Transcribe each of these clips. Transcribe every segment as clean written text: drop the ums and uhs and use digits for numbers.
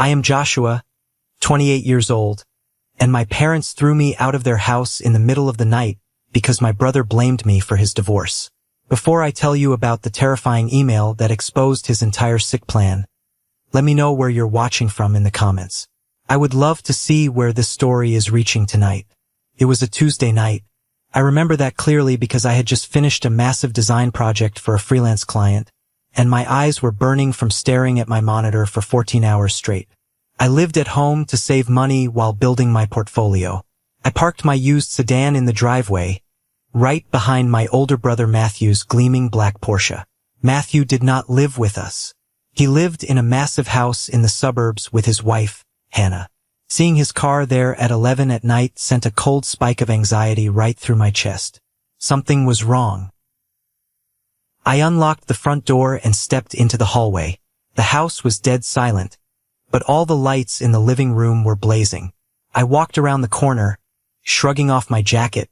I am Joshua, 28 years old, and my parents threw me out of their house in the middle of the night because my brother blamed me for his divorce. Before I tell you about the terrifying email that exposed his entire sick plan, let me know where you're watching from in the comments. I would love to see where this story is reaching tonight. It was a Tuesday night. I remember that clearly because I had just finished a massive design project for a freelance client, and my eyes were burning from staring at my monitor for 14 hours straight. I lived at home to save money while building my portfolio. I parked my used sedan in the driveway, right behind my older brother Matthew's gleaming black Porsche. Matthew did not live with us. He lived in a massive house in the suburbs with his wife, Hannah. Seeing his car there at 11 at night sent a cold spike of anxiety right through my chest. Something was wrong. I unlocked the front door and stepped into the hallway. The house was dead silent, but all the lights in the living room were blazing. I walked around the corner, shrugging off my jacket,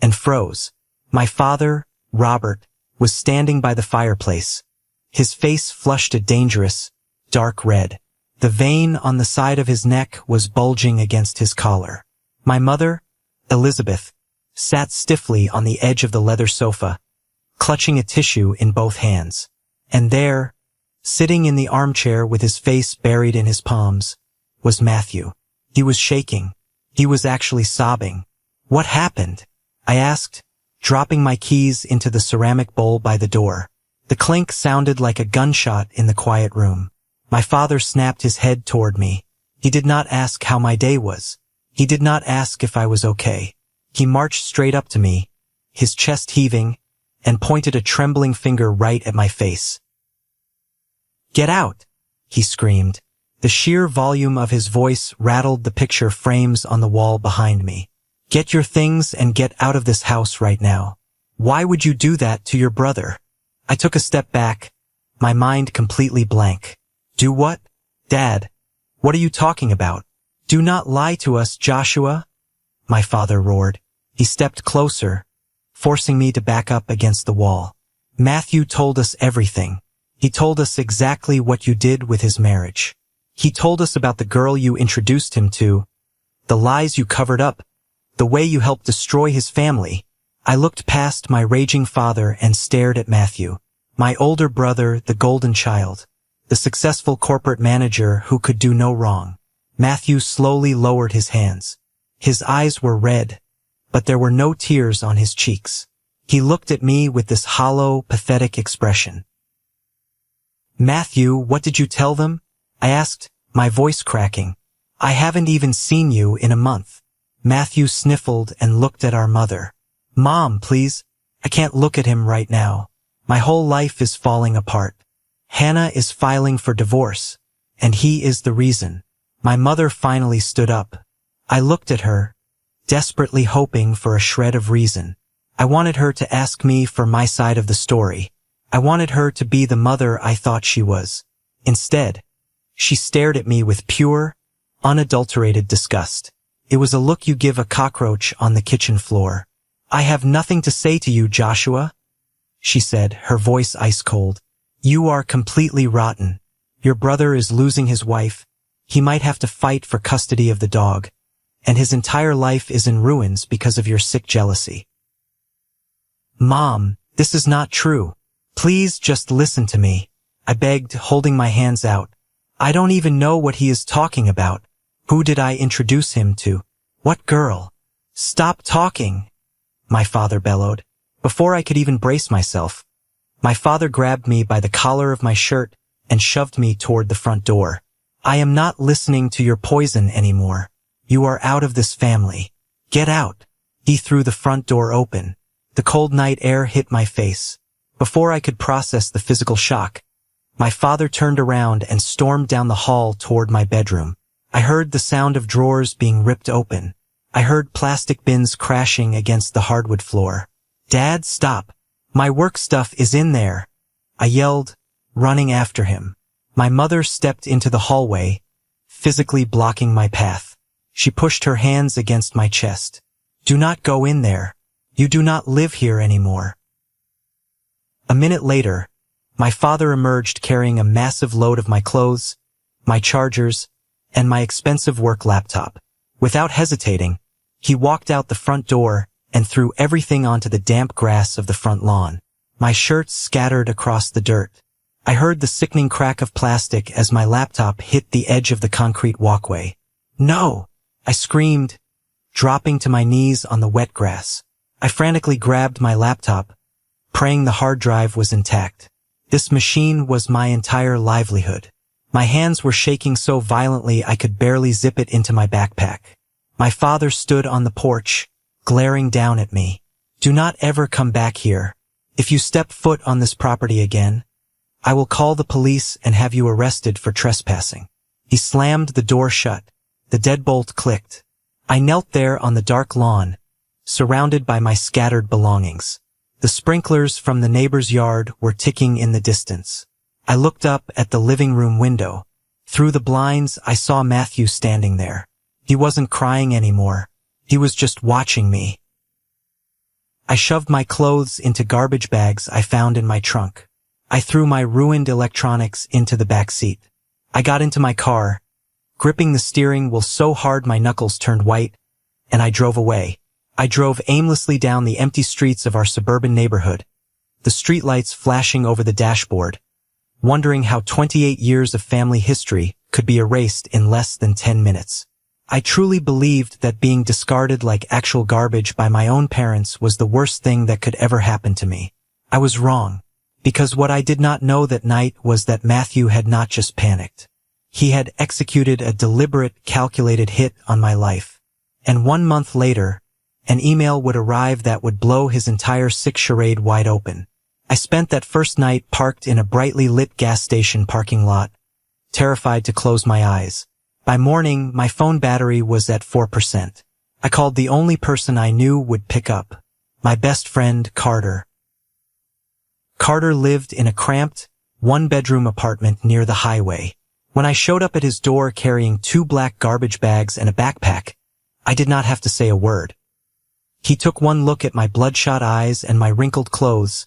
and froze. My father, Robert, was standing by the fireplace. His face flushed a dangerous, dark red. The vein on the side of his neck was bulging against his collar. My mother, Elizabeth, sat stiffly on the edge of the leather sofa, clutching a tissue in both hands. And there, sitting in the armchair with his face buried in his palms, was Matthew. He was shaking. He was actually sobbing. What happened? I asked, dropping my keys into the ceramic bowl by the door. The clink sounded like a gunshot in the quiet room. My father snapped his head toward me. He did not ask how my day was. He did not ask if I was okay. He marched straight up to me, his chest heaving, and pointed a trembling finger right at my face. "Get out!" he screamed. The sheer volume of his voice rattled the picture frames on the wall behind me. "Get your things and get out of this house right now. Why would you do that to your brother?" I took a step back, my mind completely blank. "Do what? Dad, what are you talking about? Do not lie to us, Joshua," my father roared. He stepped closer, forcing me to back up against the wall. "Matthew told us everything. He told us exactly what you did with his marriage. He told us about the girl you introduced him to, the lies you covered up, the way you helped destroy his family." I looked past my raging father and stared at Matthew, my older brother, the golden child, the successful corporate manager who could do no wrong. Matthew slowly lowered his hands. His eyes were red, but there were no tears on his cheeks. He looked at me with this hollow, pathetic expression. "Matthew, what did you tell them?" I asked, my voice cracking. "I haven't even seen you in a month." Matthew sniffled and looked at our mother. "Mom, please. I can't look at him right now. My whole life is falling apart. Hannah is filing for divorce, and he is the reason." My mother finally stood up. I looked at her, desperately hoping for a shred of reason. I wanted her to ask me for my side of the story. I wanted her to be the mother I thought she was. Instead, she stared at me with pure, unadulterated disgust. It was a look you give a cockroach on the kitchen floor. "I have nothing to say to you, Joshua," she said, her voice ice cold. "You are completely rotten. Your brother is losing his wife. He might have to fight for custody of the dog, and his entire life is in ruins because of your sick jealousy." "Mom, this is not true. Please just listen to me," I begged, holding my hands out. "I don't even know what he is talking about. Who did I introduce him to? What girl?" "Stop talking," my father bellowed. Before I could even brace myself, my father grabbed me by the collar of my shirt and shoved me toward the front door. "I am not listening to your poison anymore. You are out of this family. Get out." He threw the front door open. The cold night air hit my face. Before I could process the physical shock, my father turned around and stormed down the hall toward my bedroom. I heard the sound of drawers being ripped open. I heard plastic bins crashing against the hardwood floor. "Dad, stop. My work stuff is in there," I yelled, running after him. My mother stepped into the hallway, physically blocking my path. She pushed her hands against my chest. "Do not go in there. You do not live here anymore." A minute later, my father emerged carrying a massive load of my clothes, my chargers, and my expensive work laptop. Without hesitating, he walked out the front door and threw everything onto the damp grass of the front lawn. My shirts scattered across the dirt. I heard the sickening crack of plastic as my laptop hit the edge of the concrete walkway. "No!" I screamed, dropping to my knees on the wet grass. I frantically grabbed my laptop, praying the hard drive was intact. This machine was my entire livelihood. My hands were shaking so violently I could barely zip it into my backpack. My father stood on the porch, glaring down at me. "Do not ever come back here. If you step foot on this property again, I will call the police and have you arrested for trespassing." He slammed the door shut. The deadbolt clicked. I knelt there on the dark lawn, surrounded by my scattered belongings. The sprinklers from the neighbor's yard were ticking in the distance. I looked up at the living room window. Through the blinds, I saw Matthew standing there. He wasn't crying anymore. He was just watching me. I shoved my clothes into garbage bags I found in my trunk. I threw my ruined electronics into the back seat. I got into my car, gripping the steering wheel so hard my knuckles turned white, and I drove away. I drove aimlessly down the empty streets of our suburban neighborhood, the streetlights flashing over the dashboard, wondering how 28 years of family history could be erased in less than 10 minutes. I truly believed that being discarded like actual garbage by my own parents was the worst thing that could ever happen to me. I was wrong, because what I did not know that night was that Matthew had not just panicked. He had executed a deliberate, calculated hit on my life. And 1 month later, an email would arrive that would blow his entire sick charade wide open. I spent that first night parked in a brightly lit gas station parking lot, terrified to close my eyes. By morning, my phone battery was at 4%. I called the only person I knew would pick up, my best friend, Carter. Carter lived in a cramped, one-bedroom apartment near the highway. When I showed up at his door carrying 2 black garbage bags and a backpack, I did not have to say a word. He took one look at my bloodshot eyes and my wrinkled clothes,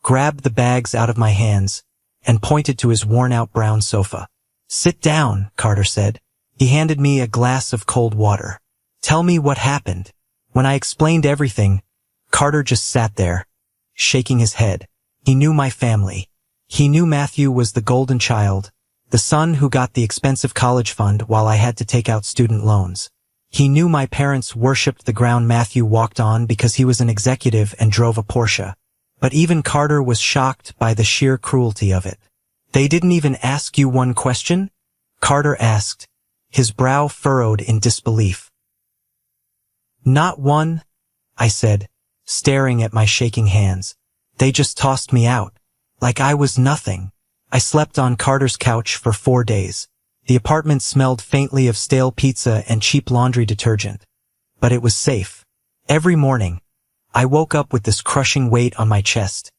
grabbed the bags out of my hands, and pointed to his worn-out brown sofa. "Sit down," Carter said. He handed me a glass of cold water. "Tell me what happened." When I explained everything, Carter just sat there, shaking his head. He knew my family. He knew Matthew was the golden child, the son who got the expensive college fund while I had to take out student loans. He knew my parents worshipped the ground Matthew walked on because he was an executive and drove a Porsche. But even Carter was shocked by the sheer cruelty of it. "They didn't even ask you one question?" Carter asked, his brow furrowed in disbelief. "Not one," I said, staring at my shaking hands. "They just tossed me out, like I was nothing." I slept on Carter's couch for 4 days. The apartment smelled faintly of stale pizza and cheap laundry detergent, but it was safe. Every morning, I woke up with this crushing weight on my chest,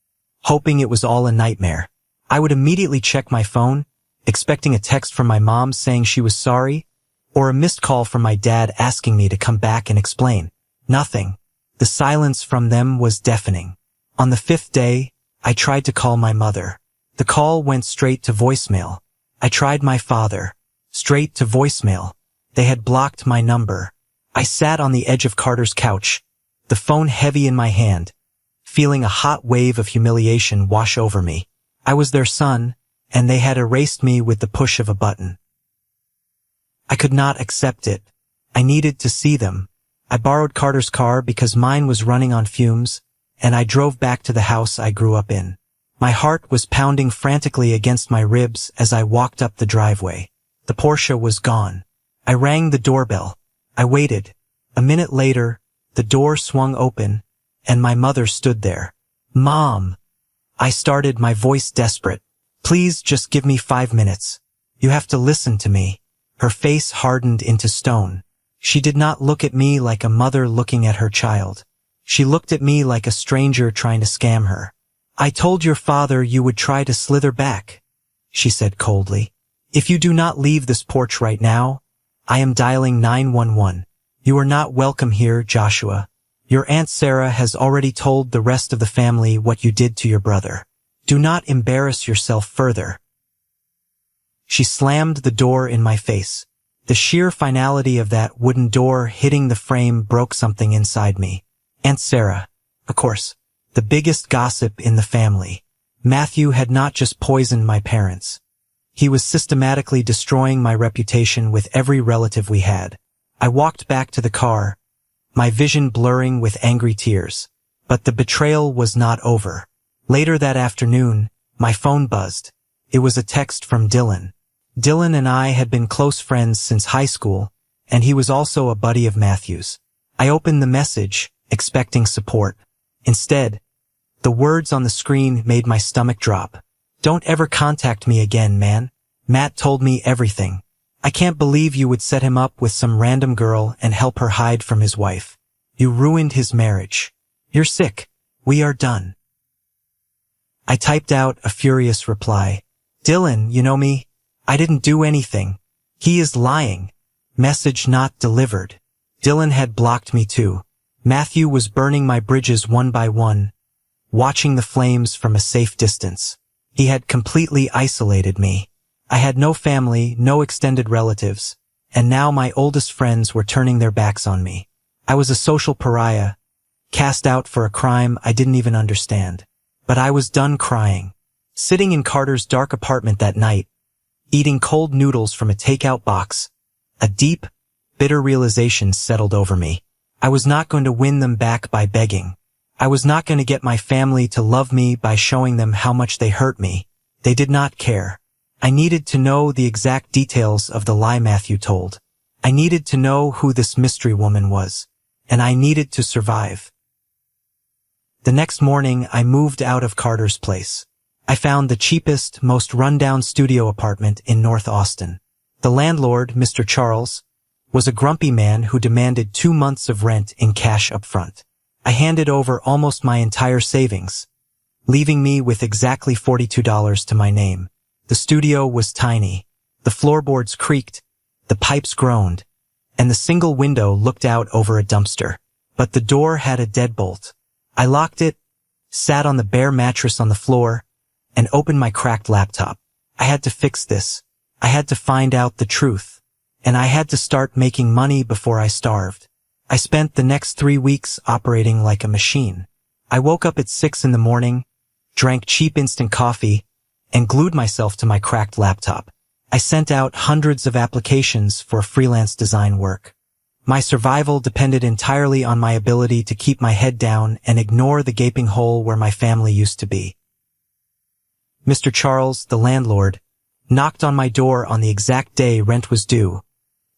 hoping it was all a nightmare. I would immediately check my phone, expecting a text from my mom saying she was sorry, or a missed call from my dad asking me to come back and explain. Nothing. The silence from them was deafening. On the 5th day, I tried to call my mother. The call went straight to voicemail. I tried my father. Straight to voicemail. They had blocked my number. I sat on the edge of Carter's couch, the phone heavy in my hand, feeling a hot wave of humiliation wash over me. I was their son, and they had erased me with the push of a button. I could not accept it. I needed to see them. I borrowed Carter's car because mine was running on fumes, and I drove back to the house I grew up in. My heart was pounding frantically against my ribs as I walked up the driveway. The Porsche was gone. I rang the doorbell. I waited. A minute later, the door swung open, and my mother stood there. "Mom," I started, my voice desperate. "Please just give me 5 minutes. You have to listen to me." Her face hardened into stone. She did not look at me like a mother looking at her child. She looked at me like a stranger trying to scam her. "I told your father you would try to slither back," she said coldly. "If you do not leave this porch right now, I am dialing 911. You are not welcome here, Joshua. Your Aunt Sarah has already told the rest of the family what you did to your brother. Do not embarrass yourself further." She slammed the door in my face. The sheer finality of that wooden door hitting the frame broke something inside me. Aunt Sarah, of course, the biggest gossip in the family. Matthew had not just poisoned my parents. He was systematically destroying my reputation with every relative we had. I walked back to the car, my vision blurring with angry tears. But the betrayal was not over. Later that afternoon, my phone buzzed. It was a text from Dylan. Dylan and I had been close friends since high school, and he was also a buddy of Matthew's. I opened the message, expecting support. Instead, the words on the screen made my stomach drop. "Don't ever contact me again, man. Matt told me everything. I can't believe you would set him up with some random girl and help her hide from his wife. You ruined his marriage. You're sick. We are done." I typed out a furious reply. "Dylan, you know me. I didn't do anything. He is lying. Message not delivered." Dylan had blocked me too. Matthew was burning my bridges one by one, watching the flames from a safe distance. He had completely isolated me. I had no family, no extended relatives, and now my oldest friends were turning their backs on me. I was a social pariah, cast out for a crime I didn't even understand. But I was done crying. Sitting in Carter's dark apartment that night, eating cold noodles from a takeout box, a deep, bitter realization settled over me. I was not going to win them back by begging. I was not going to get my family to love me by showing them how much they hurt me. They did not care. I needed to know the exact details of the lie Matthew told. I needed to know who this mystery woman was. And I needed to survive. The next morning, I moved out of Carter's place. I found the cheapest, most rundown studio apartment in North Austin. The landlord, Mr. Charles, was a grumpy man who demanded 2 months of rent in cash up front. I handed over almost my entire savings, leaving me with exactly $42 to my name. The studio was tiny. The floorboards creaked, the pipes groaned, and the single window looked out over a dumpster. But the door had a deadbolt. I locked it, sat on the bare mattress on the floor, and opened my cracked laptop. I had to fix this. I had to find out the truth. And I had to start making money before I starved. I spent the next 3 weeks operating like a machine. I woke up at 6 in the morning, drank cheap instant coffee, and glued myself to my cracked laptop. I sent out hundreds of applications for freelance design work. My survival depended entirely on my ability to keep my head down and ignore the gaping hole where my family used to be. Mr. Charles, the landlord, knocked on my door on the exact day rent was due,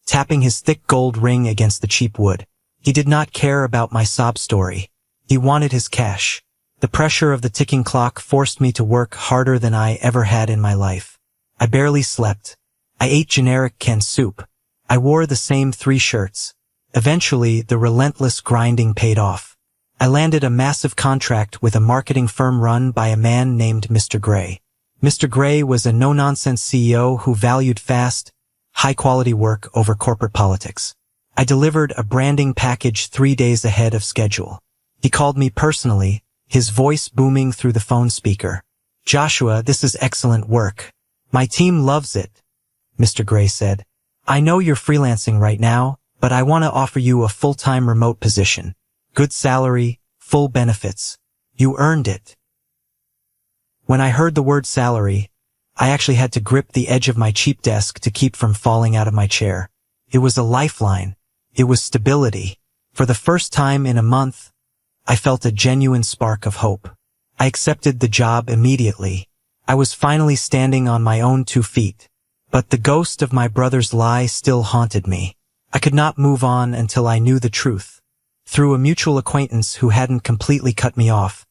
tapping his thick gold ring against the cheap wood. He did not care about my sob story. He wanted his cash. The pressure of the ticking clock forced me to work harder than I ever had in my life. I barely slept. I ate generic canned soup. I wore the same 3 shirts. Eventually, the relentless grinding paid off. I landed a massive contract with a marketing firm run by a man named Mr. Gray. Mr. Gray was a no-nonsense CEO who valued fast, high-quality work over corporate politics. I delivered a branding package 3 days ahead of schedule. He called me personally, his voice booming through the phone speaker. "Joshua, this is excellent work. My team loves it," Mr. Gray said. "I know you're freelancing right now, but I want to offer you a full-time remote position. Good salary, full benefits. You earned it." When I heard the word salary, I actually had to grip the edge of my cheap desk to keep from falling out of my chair. It was a lifeline. It was stability. For the first time in a month, I felt a genuine spark of hope. I accepted the job immediately. I was finally standing on my own 2 feet. But the ghost of my brother's lie still haunted me. I could not move on until I knew the truth. Through a mutual acquaintance who hadn't completely cut me off,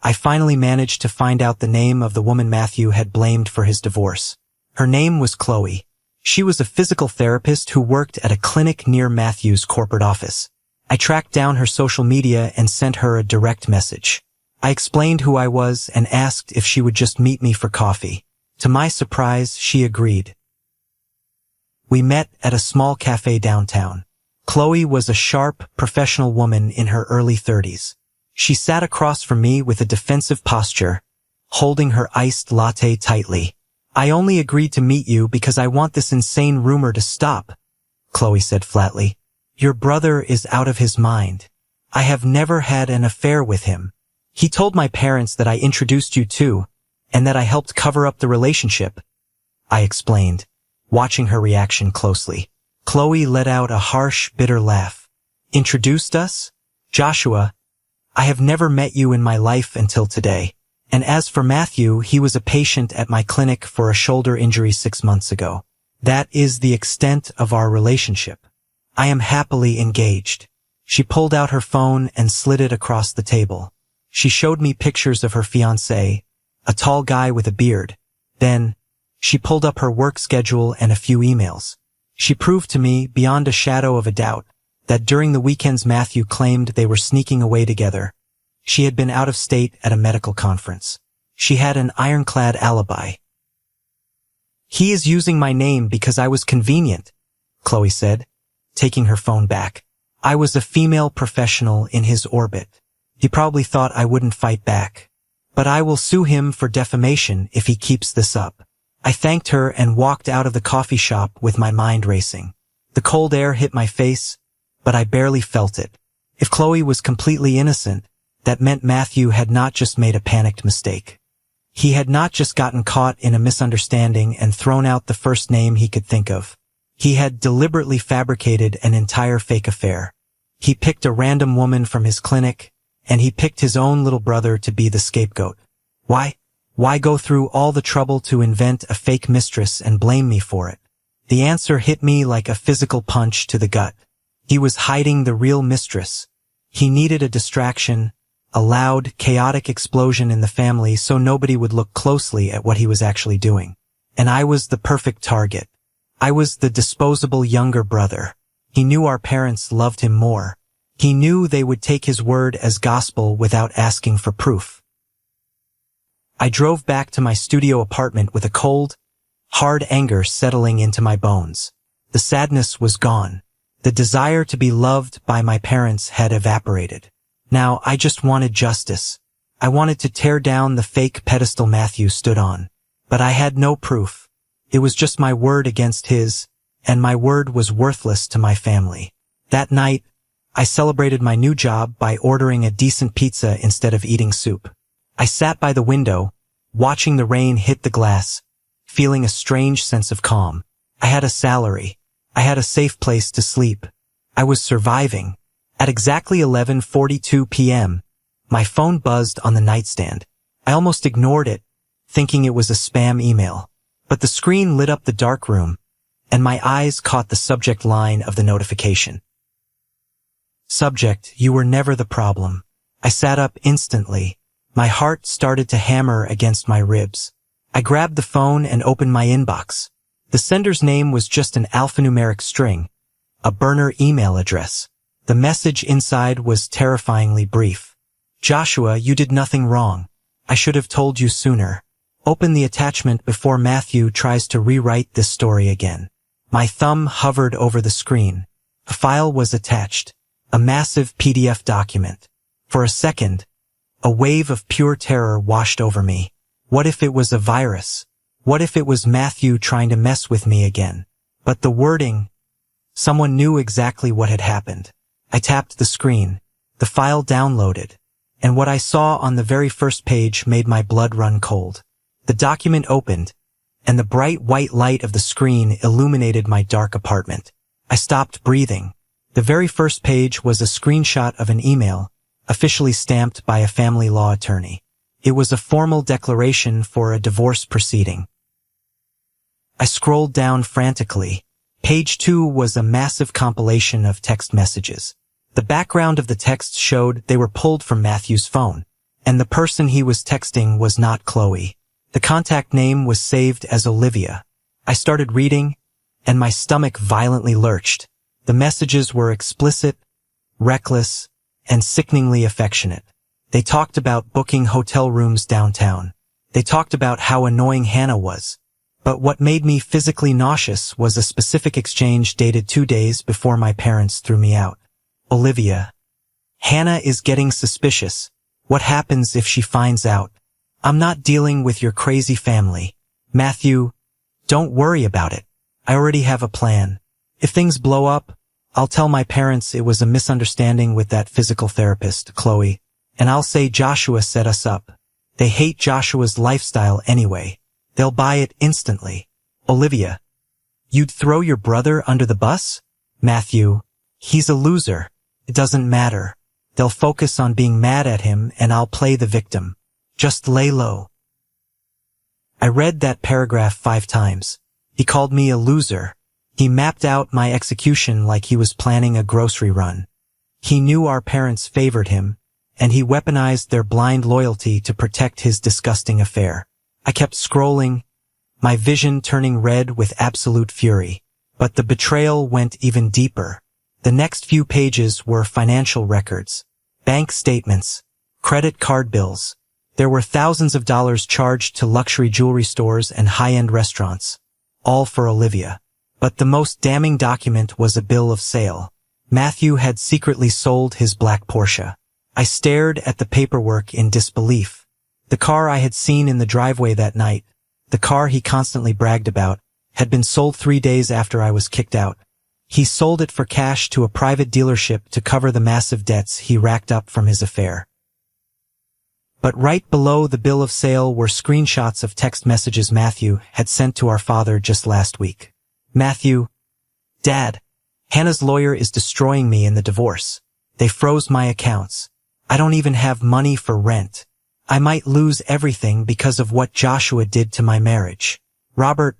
I finally managed to find out the name of the woman Matthew had blamed for his divorce. Her name was Chloe. She was a physical therapist who worked at a clinic near Matthew's corporate office. I tracked down her social media and sent her a direct message. I explained who I was and asked if she would just meet me for coffee. To my surprise, she agreed. We met at a small cafe downtown. Chloe was a sharp, professional woman in her early 30s. She sat across from me with a defensive posture, holding her iced latte tightly. "I only agreed to meet you because I want this insane rumor to stop," Chloe said flatly. Your brother is out of his mind. I have never had an affair with him. He told my parents that I introduced you to, and that I helped cover up the relationship. I explained, watching her reaction closely. Chloe let out a harsh, bitter laugh. Introduced us? Joshua, I have never met you in my life until today. And as for Matthew, he was a patient at my clinic for a shoulder injury 6 months ago. That is the extent of our relationship. I am happily engaged. She pulled out her phone and slid it across the table. She showed me pictures of her fiancé, a tall guy with a beard. Then, she pulled up her work schedule and a few emails. She proved to me, beyond a shadow of a doubt, that during the weekends Matthew claimed they were sneaking away together. She had been out of state at a medical conference. She had an ironclad alibi. He is using my name because I was convenient, Chloe said, taking her phone back. I was a female professional in his orbit. He probably thought I wouldn't fight back. But I will sue him for defamation if he keeps this up. I thanked her and walked out of the coffee shop with my mind racing. The cold air hit my face, but I barely felt it. If Chloe was completely innocent, that meant Matthew had not just made a panicked mistake. He had not just gotten caught in a misunderstanding and thrown out the first name he could think of. He had deliberately fabricated an entire fake affair. He picked a random woman from his clinic, and he picked his own little brother to be the scapegoat. Why? Why go through all the trouble to invent a fake mistress and blame me for it? The answer hit me like a physical punch to the gut. He was hiding the real mistress. He needed a distraction, a loud, chaotic explosion in the family so nobody would look closely at what he was actually doing. And I was the perfect target. I was the disposable younger brother. He knew our parents loved him more. He knew they would take his word as gospel without asking for proof. I drove back to my studio apartment with a cold, hard anger settling into my bones. The sadness was gone. The desire to be loved by my parents had evaporated. Now I just wanted justice. I wanted to tear down the fake pedestal Matthew stood on. But I had no proof. It was just my word against his, and my word was worthless to my family. That night, I celebrated my new job by ordering a decent pizza instead of eating soup. I sat by the window, watching the rain hit the glass, feeling a strange sense of calm. I had a salary. I had a safe place to sleep. I was surviving. At exactly 11:42 p.m., my phone buzzed on the nightstand. I almost ignored it, thinking it was a spam email. But the screen lit up the dark room, and my eyes caught the subject line of the notification. Subject, you were never the problem. I sat up instantly. My heart started to hammer against my ribs. I grabbed the phone and opened my inbox. The sender's name was just an alphanumeric string, a burner email address. The message inside was terrifyingly brief. Joshua, you did nothing wrong. I should have told you sooner. Open the attachment before Matthew tries to rewrite this story again. My thumb hovered over the screen. A file was attached, a massive PDF document. For a second, a wave of pure terror washed over me. What if it was a virus? What if it was Matthew trying to mess with me again? But the wording, someone knew exactly what had happened. I tapped the screen. The file downloaded, and what I saw on the very first page made my blood run cold. The document opened, and the bright white light of the screen illuminated my dark apartment. I stopped breathing. The very first page was a screenshot of an email, officially stamped by a family law attorney. It was a formal declaration for a divorce proceeding. I scrolled down frantically. Page 2 was a massive compilation of text messages. The background of the text showed they were pulled from Matthew's phone, and the person he was texting was not Chloe. The contact name was saved as Olivia. I started reading, and my stomach violently lurched. The messages were explicit, reckless, and sickeningly affectionate. They talked about booking hotel rooms downtown. They talked about how annoying Hannah was. But what made me physically nauseous was a specific exchange dated 2 days before my parents threw me out. Olivia. Hannah is getting suspicious. What happens if she finds out? I'm not dealing with your crazy family. Matthew, don't worry about it. I already have a plan. If things blow up, I'll tell my parents it was a misunderstanding with that physical therapist, Chloe, and I'll say Joshua set us up. They hate Joshua's lifestyle anyway. They'll buy it instantly. Olivia, you'd throw your brother under the bus? Matthew, he's a loser. It doesn't matter. They'll focus on being mad at him and I'll play the victim. Just lay low. I read that paragraph 5 times. He called me a loser. He mapped out my execution like he was planning a grocery run. He knew our parents favored him, and he weaponized their blind loyalty to protect his disgusting affair. I kept scrolling, my vision turning red with absolute fury. But the betrayal went even deeper. The next few pages were financial records, bank statements, credit card bills. There were thousands of dollars charged to luxury jewelry stores and high-end restaurants, all for Olivia. But the most damning document was a bill of sale. Matthew had secretly sold his black Porsche. I stared at the paperwork in disbelief. The car I had seen in the driveway that night, the car he constantly bragged about, had been sold 3 days after I was kicked out. He sold it for cash to a private dealership to cover the massive debts he racked up from his affair. But right below the bill of sale were screenshots of text messages Matthew had sent to our father just last week. Matthew, Dad, Hannah's lawyer is destroying me in the divorce. They froze my accounts. I don't even have money for rent. I might lose everything because of what Joshua did to my marriage. Robert,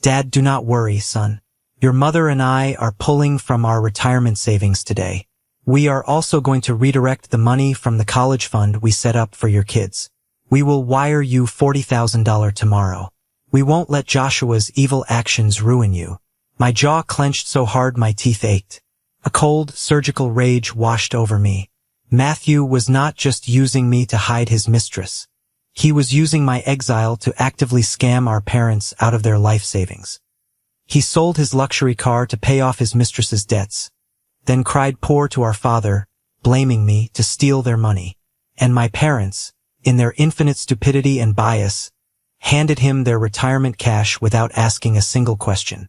Dad, do not worry, son. Your mother and I are pulling from our retirement savings today. We are also going to redirect the money from the college fund we set up for your kids. We will wire you $40,000 tomorrow. We won't let Joshua's evil actions ruin you. My jaw clenched so hard my teeth ached. A cold, surgical rage washed over me. Matthew was not just using me to hide his mistress. He was using my exile to actively scam our parents out of their life savings. He sold his luxury car to pay off his mistress's debts, then cried poor to our father, blaming me to steal their money. And my parents, in their infinite stupidity and bias, handed him their retirement cash without asking a single question.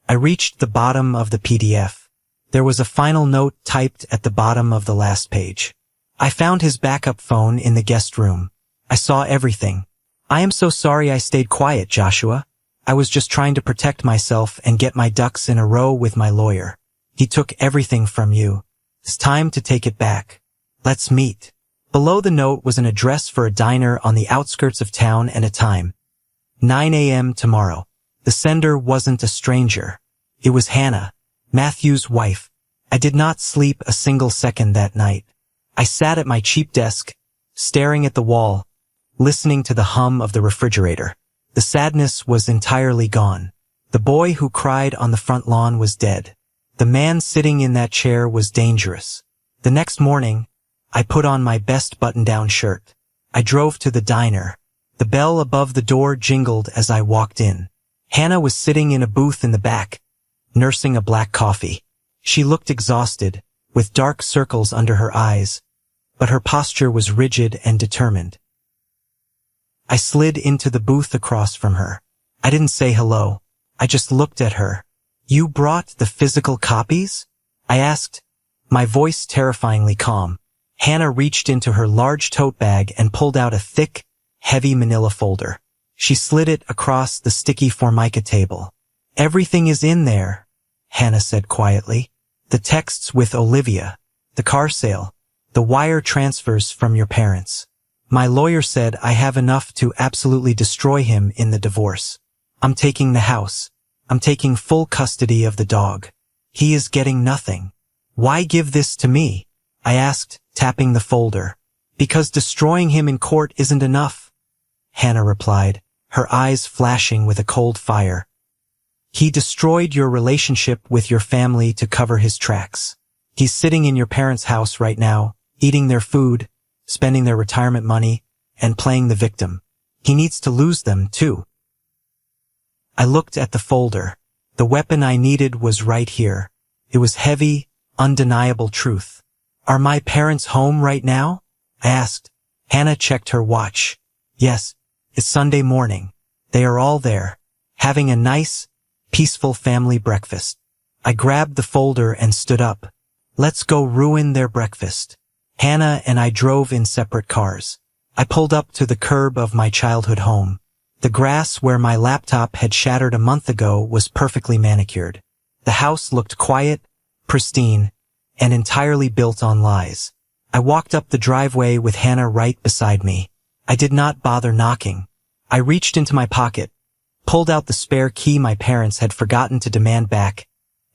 I reached the bottom of the PDF. There was a final note typed at the bottom of the last page. I found his backup phone in the guest room. I saw everything. I am so sorry I stayed quiet, Joshua. I was just trying to protect myself and get my ducks in a row with my lawyer. He took everything from you. It's time to take it back. Let's meet. Below the note was an address for a diner on the outskirts of town and a time. 9 a.m. tomorrow. The sender wasn't a stranger. It was Hannah, Matthew's wife. I did not sleep a single second that night. I sat at my cheap desk, staring at the wall, listening to the hum of the refrigerator. The sadness was entirely gone. The boy who cried on the front lawn was dead. The man sitting in that chair was dangerous. The next morning, I put on my best button-down shirt. I drove to the diner. The bell above the door jingled as I walked in. Hannah was sitting in a booth in the back, nursing a black coffee. She looked exhausted, with dark circles under her eyes, but her posture was rigid and determined. I slid into the booth across from her. I didn't say hello. I just looked at her. You brought the physical copies? I asked, my voice terrifyingly calm. Hannah reached into her large tote bag and pulled out a thick, heavy manila folder. She slid it across the sticky Formica table. Everything is in there, Hannah said quietly. The texts with Olivia, the car sale, the wire transfers from your parents. My lawyer said I have enough to absolutely destroy him in the divorce. I'm taking the house. I'm taking full custody of the dog. He is getting nothing. Why give this to me? I asked, tapping the folder. Because destroying him in court isn't enough, Hannah replied, her eyes flashing with a cold fire. He destroyed your relationship with your family to cover his tracks. He's sitting in your parents' house right now, eating their food, spending their retirement money, and playing the victim. He needs to lose them, too. I looked at the folder. The weapon I needed was right here. It was heavy, undeniable truth. Are my parents home right now? I asked. Hannah checked her watch. Yes, it's Sunday morning. They are all there, having a nice, Peaceful family breakfast. I grabbed the folder and stood up. Let's go ruin their breakfast. Hannah and I drove in separate cars. I pulled up to the curb of my childhood home. The grass where my laptop had shattered a month ago was perfectly manicured. The house looked quiet, pristine, and entirely built on lies. I walked up the driveway with Hannah right beside me. I did not bother knocking. I reached into my pocket, pulled out the spare key my parents had forgotten to demand back,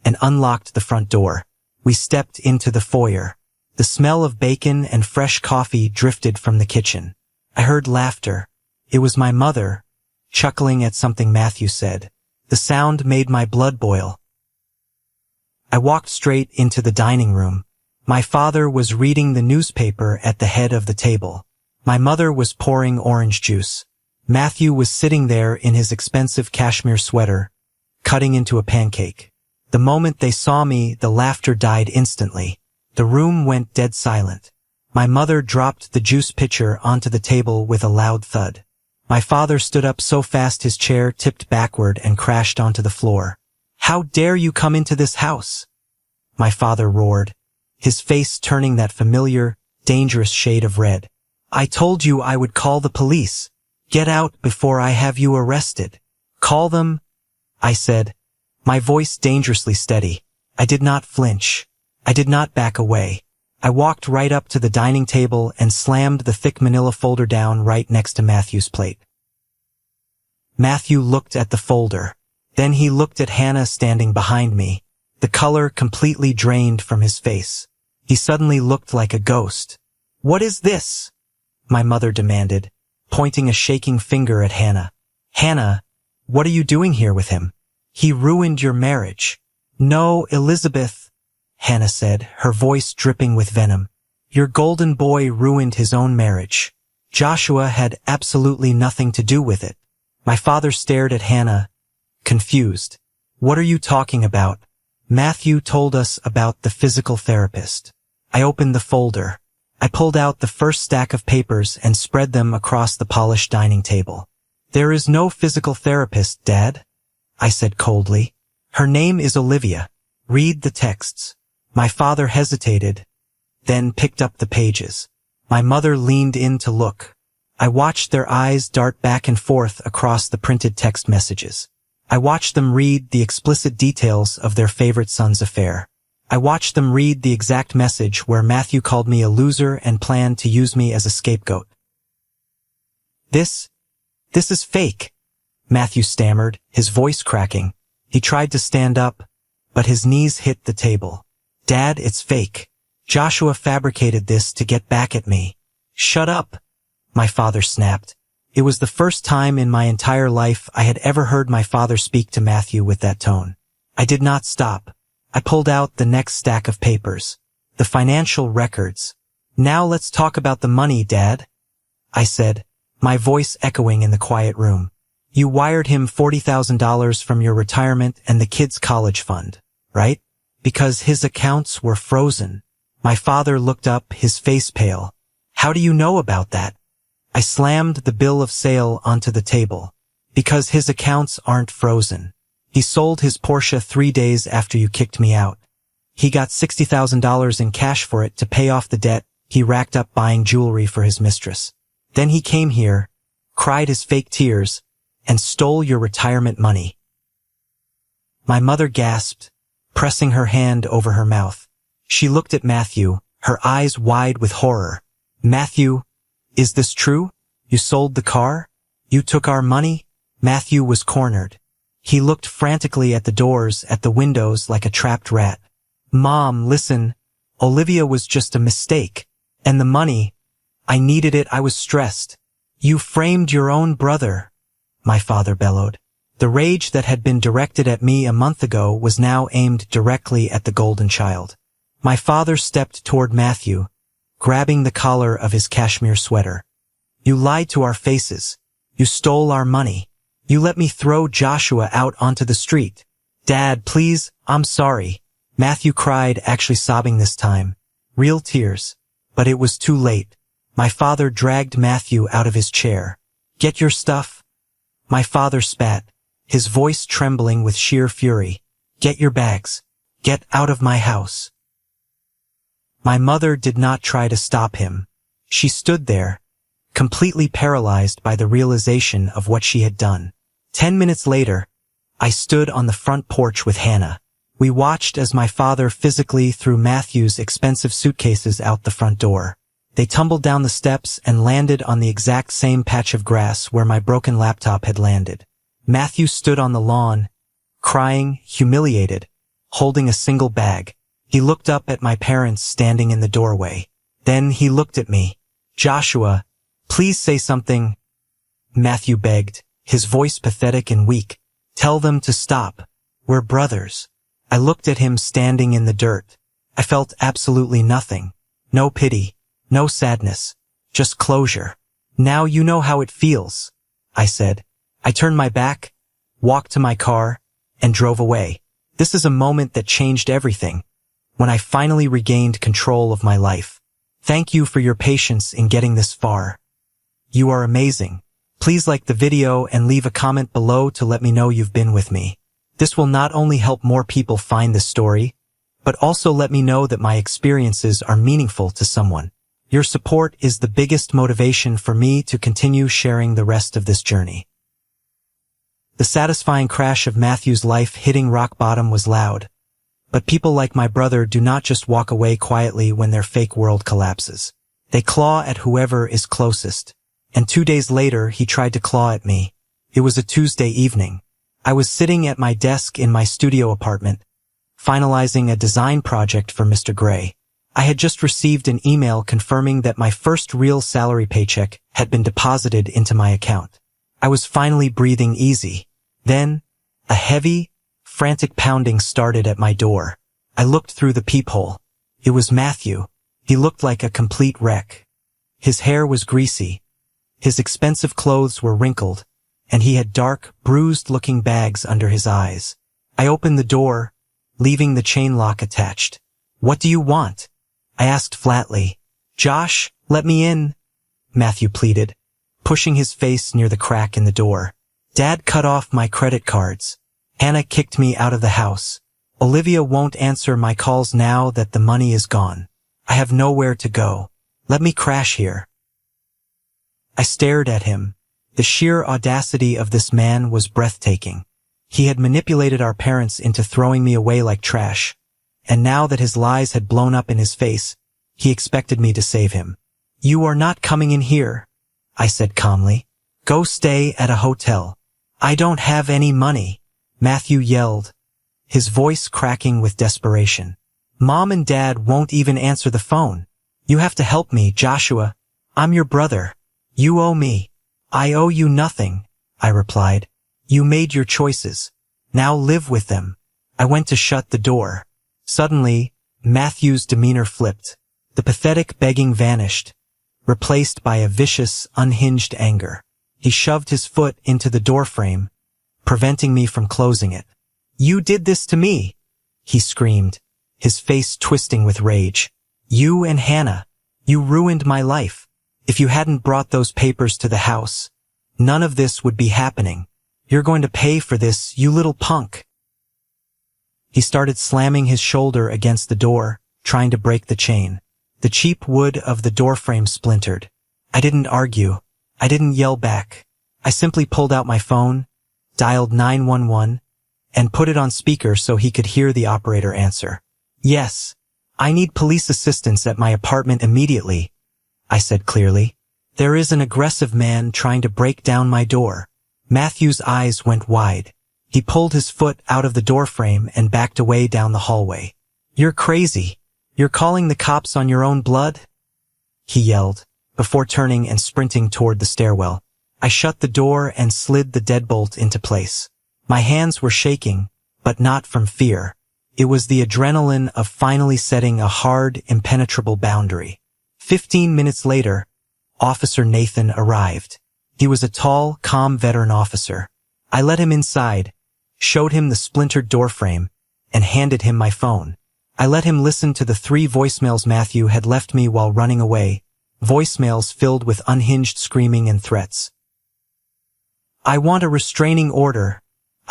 and unlocked the front door. We stepped into the foyer. The smell of bacon and fresh coffee drifted from the kitchen. I heard laughter. It was my mother, chuckling at something Matthew said. The sound made my blood boil. I walked straight into the dining room. My father was reading the newspaper at the head of the table. My mother was pouring orange juice. Matthew was sitting there in his expensive cashmere sweater, cutting into a pancake. The moment they saw me, the laughter died instantly. The room went dead silent. My mother dropped the juice pitcher onto the table with a loud thud. My father stood up so fast his chair tipped backward and crashed onto the floor. "How dare you come into this house?" My father roared, his face turning that familiar, dangerous shade of red. "I told you I would call the police. Get out before I have you arrested." "Call them," I said, my voice dangerously steady. I did not flinch. I did not back away. I walked right up to the dining table and slammed the thick manila folder down right next to Matthew's plate. Matthew looked at the folder. Then he looked at Hannah standing behind me. The color completely drained from his face. He suddenly looked like a ghost. "What is this?" my mother demanded, pointing a shaking finger at Hannah. "Hannah, what are you doing here with him? He ruined your marriage." "No, Elizabeth," Hannah said, her voice dripping with venom. "Your golden boy ruined his own marriage. Joshua had absolutely nothing to do with it." My father stared at Hannah, confused. "What are you talking about?" "Matthew told us about the physical therapist." I opened the folder. I pulled out the first stack of papers and spread them across the polished dining table. "There is no physical therapist, Dad," I said coldly. "Her name is Olivia. Read the texts." My father hesitated, then picked up the pages. My mother leaned in to look. I watched their eyes dart back and forth across the printed text messages. I watched them read the explicit details of their favorite son's affair. I watched them read the exact message where Matthew called me a loser and planned to use me as a scapegoat. This is fake," Matthew stammered, his voice cracking. He tried to stand up, but his knees hit the table. "Dad, it's fake. Joshua fabricated this to get back at me." "Shut up," my father snapped. It was the first time in my entire life I had ever heard my father speak to Matthew with that tone. I did not stop. I pulled out the next stack of papers, the financial records. "Now let's talk about the money, Dad," I said, my voice echoing in the quiet room. "You wired him $40,000 from your retirement and the kids' college fund, right? Because his accounts were frozen." My father looked up, his face pale. "How do you know about that?" I slammed the bill of sale onto the table. "Because his accounts aren't frozen. He sold his Porsche 3 days after you kicked me out. He got $60,000 in cash for it to pay off the debt he racked up buying jewelry for his mistress. Then he came here, cried his fake tears, and stole your retirement money." My mother gasped, pressing her hand over her mouth. She looked at Matthew, her eyes wide with horror. "Matthew, is this true? You sold the car? You took our money?" Matthew was cornered. He looked frantically at the doors, at the windows like a trapped rat. "Mom, listen. Olivia was just a mistake. And the money, I needed it, I was stressed." "You framed your own brother," my father bellowed. The rage that had been directed at me a month ago was now aimed directly at the golden child. My father stepped toward Matthew, grabbing the collar of his cashmere sweater. "You lied to our faces. You stole our money. You let me throw Joshua out onto the street." "Dad, please, I'm sorry," Matthew cried, actually sobbing this time. Real tears. But it was too late. My father dragged Matthew out of his chair. "Get your stuff." My father spat, his voice trembling with sheer fury. "Get your bags. Get out of my house." My mother did not try to stop him. She stood there, completely paralyzed by the realization of what she had done. 10 minutes later, I stood on the front porch with Hannah. We watched as my father physically threw Matthew's expensive suitcases out the front door. They tumbled down the steps and landed on the exact same patch of grass where my broken laptop had landed. Matthew stood on the lawn, crying, humiliated, holding a single bag. He looked up at my parents standing in the doorway. Then he looked at me. "Joshua, please say something," Matthew begged, his voice pathetic and weak. "Tell them to stop. We're brothers." I looked at him standing in the dirt. I felt absolutely nothing. No pity, no sadness, just closure. "Now you know how it feels," I said. I turned my back, walked to my car, and drove away. This is a moment that changed everything, when I finally regained control of my life. Thank you for your patience in getting this far. You are amazing. Please like the video and leave a comment below to let me know you've been with me. This will not only help more people find this story, but also let me know that my experiences are meaningful to someone. Your support is the biggest motivation for me to continue sharing the rest of this journey. The satisfying crash of Matthew's life hitting rock bottom was loud, but people like my brother do not just walk away quietly when their fake world collapses. They claw at whoever is closest, and 2 days later he tried to claw at me. It was a Tuesday evening. I was sitting at my desk in my studio apartment, finalizing a design project for Mr. Gray. I had just received an email confirming that my first real salary paycheck had been deposited into my account. I was finally breathing easy. Then, a heavy, frantic pounding started at my door. I looked through the peephole. It was Matthew. He looked like a complete wreck. His hair was greasy. His expensive clothes were wrinkled, and he had dark, bruised-looking bags under his eyes. I opened the door, leaving the chain lock attached. "What do you want?" I asked flatly. "Josh, let me in," Matthew pleaded, pushing his face near the crack in the door. "Dad cut off my credit cards. Hannah kicked me out of the house. Olivia won't answer my calls now that the money is gone. I have nowhere to go. Let me crash here." I stared at him. The sheer audacity of this man was breathtaking. He had manipulated our parents into throwing me away like trash, and now that his lies had blown up in his face, he expected me to save him. "You are not coming in here," I said calmly. "Go stay at a hotel." "I don't have any money," Matthew yelled, his voice cracking with desperation. "Mom and Dad won't even answer the phone. You have to help me, Joshua. I'm your brother. You owe me." "I owe you nothing," I replied. "You made your choices. Now live with them." I went to shut the door. Suddenly, Matthew's demeanor flipped. The pathetic begging vanished, replaced by a vicious, unhinged anger. He shoved his foot into the doorframe, preventing me from closing it. "You did this to me," he screamed, his face twisting with rage. "You and Hannah. You ruined my life. If you hadn't brought those papers to the house, none of this would be happening. You're going to pay for this, you little punk." He started slamming his shoulder against the door, trying to break the chain. The cheap wood of the doorframe splintered. I didn't argue. I didn't yell back. I simply pulled out my phone, dialed 911, and put it on speaker so he could hear the operator answer. "Yes, I need police assistance at my apartment immediately," I said clearly. "There is an aggressive man trying to break down my door." Matthew's eyes went wide. He pulled his foot out of the doorframe and backed away down the hallway. "You're crazy. You're calling the cops on your own blood?" he yelled, before turning and sprinting toward the stairwell. I shut the door and slid the deadbolt into place. My hands were shaking, but not from fear. It was the adrenaline of finally setting a hard, impenetrable boundary. 15 minutes later, Officer Nathan arrived. He was a tall, calm veteran officer. I let him inside, showed him the splintered doorframe, and handed him my phone. I let him listen to the 3 voicemails Matthew had left me while running away, voicemails filled with unhinged screaming and threats. "I want a restraining order,"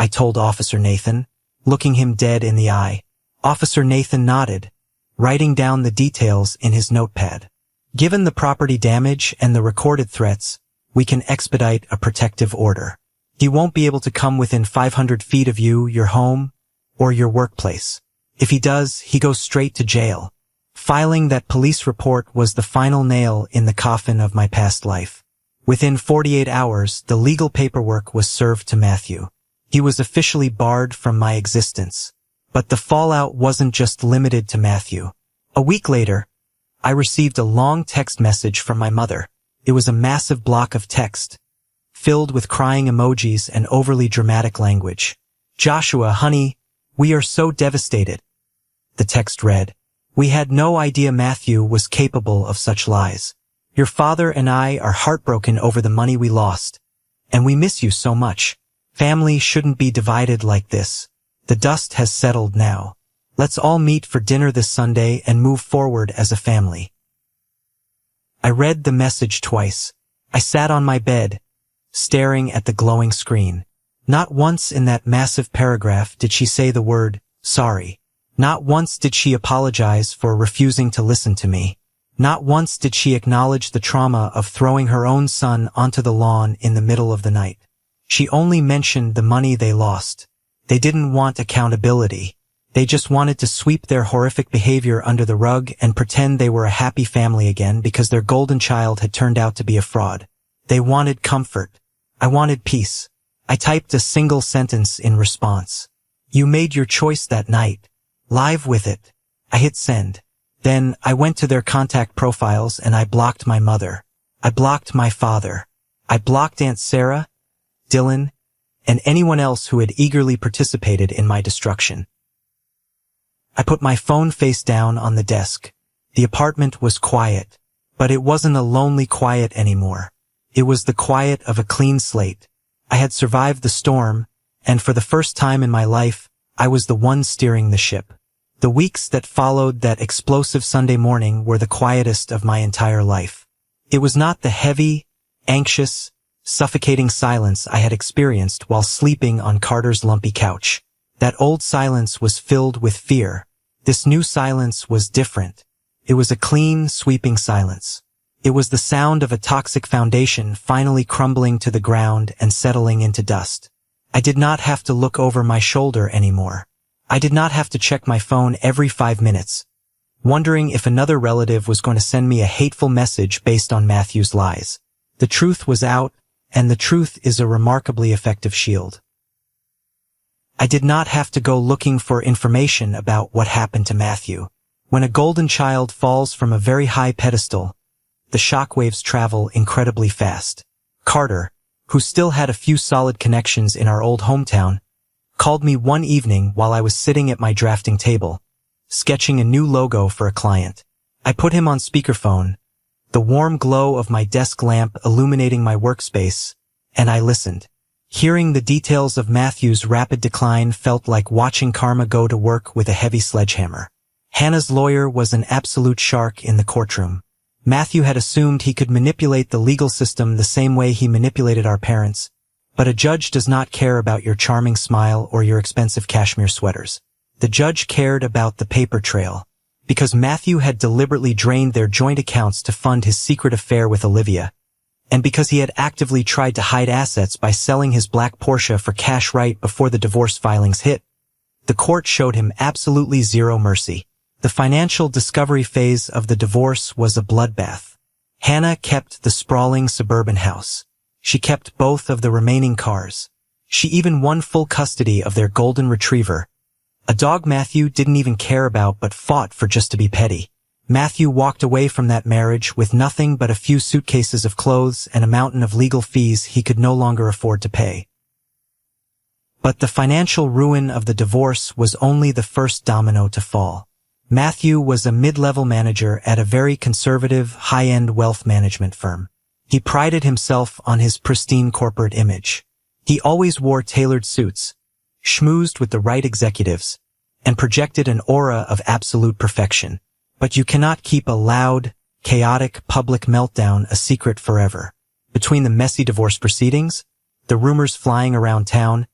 I told Officer Nathan, looking him dead in the eye. Officer Nathan nodded, writing down the details in his notepad. Given the property damage and the recorded threats, we can expedite a protective order. He won't be able to come within 500 feet of you, your home, or your workplace. If he does, he goes straight to jail. Filing that police report was the final nail in the coffin of my past life. Within 48 hours, the legal paperwork was served to Matthew. He was officially barred from my existence. But the fallout wasn't just limited to Matthew. A week later, I received a long text message from my mother. It was a massive block of text, filled with crying emojis and overly dramatic language. "Joshua, honey, we are so devastated." The text read, "We had no idea Matthew was capable of such lies. Your father and I are heartbroken over the money we lost, and we miss you so much. Family shouldn't be divided like this. The dust has settled now. Let's all meet for dinner this Sunday and move forward as a family." I read the message twice. I sat on my bed, staring at the glowing screen. Not once in that massive paragraph did she say the word, sorry. Not once did she apologize for refusing to listen to me. Not once did she acknowledge the trauma of throwing her own son onto the lawn in the middle of the night. She only mentioned the money they lost. They didn't want accountability. They just wanted to sweep their horrific behavior under the rug and pretend they were a happy family again because their golden child had turned out to be a fraud. They wanted comfort. I wanted peace. I typed a single sentence in response. "You made your choice that night. Live with it." I hit send. Then I went to their contact profiles and I blocked my mother. I blocked my father. I blocked Aunt Sarah, Dylan, and anyone else who had eagerly participated in my destruction. I put my phone face down on the desk. The apartment was quiet, but it wasn't a lonely quiet anymore. It was the quiet of a clean slate. I had survived the storm, and for the first time in my life, I was the one steering the ship. The weeks that followed that explosive Sunday morning were the quietest of my entire life. It was not the heavy, anxious, suffocating silence I had experienced while sleeping on Carter's lumpy couch. That old silence was filled with fear. This new silence was different. It was a clean, sweeping silence. It was the sound of a toxic foundation finally crumbling to the ground and settling into dust. I did not have to look over my shoulder anymore. I did not have to check my phone every 5 minutes, wondering if another relative was going to send me a hateful message based on Matthew's lies. The truth was out, and the truth is a remarkably effective shield. I did not have to go looking for information about what happened to Matthew. When a golden child falls from a very high pedestal, the shockwaves travel incredibly fast. Carter, who still had a few solid connections in our old hometown, called me one evening while I was sitting at my drafting table, sketching a new logo for a client. I put him on speakerphone, the warm glow of my desk lamp illuminating my workspace, and I listened. Hearing the details of Matthew's rapid decline felt like watching karma go to work with a heavy sledgehammer. Hannah's lawyer was an absolute shark in the courtroom. Matthew had assumed he could manipulate the legal system the same way he manipulated our parents, but a judge does not care about your charming smile or your expensive cashmere sweaters. The judge cared about the paper trail, because Matthew had deliberately drained their joint accounts to fund his secret affair with Olivia, and because he had actively tried to hide assets by selling his black Porsche for cash right before the divorce filings hit. The court showed him absolutely zero mercy. The financial discovery phase of the divorce was a bloodbath. Hannah kept the sprawling suburban house. She kept both of the remaining cars. She even won full custody of their golden retriever, a dog Matthew didn't even care about but fought for just to be petty. Matthew walked away from that marriage with nothing but a few suitcases of clothes and a mountain of legal fees he could no longer afford to pay. But the financial ruin of the divorce was only the first domino to fall. Matthew was a mid-level manager at a very conservative, high-end wealth management firm. He prided himself on his pristine corporate image. He always wore tailored suits, schmoozed with the right executives, and projected an aura of absolute perfection. But you cannot keep a loud, chaotic public meltdown a secret forever. Between the messy divorce proceedings, the rumors flying around town,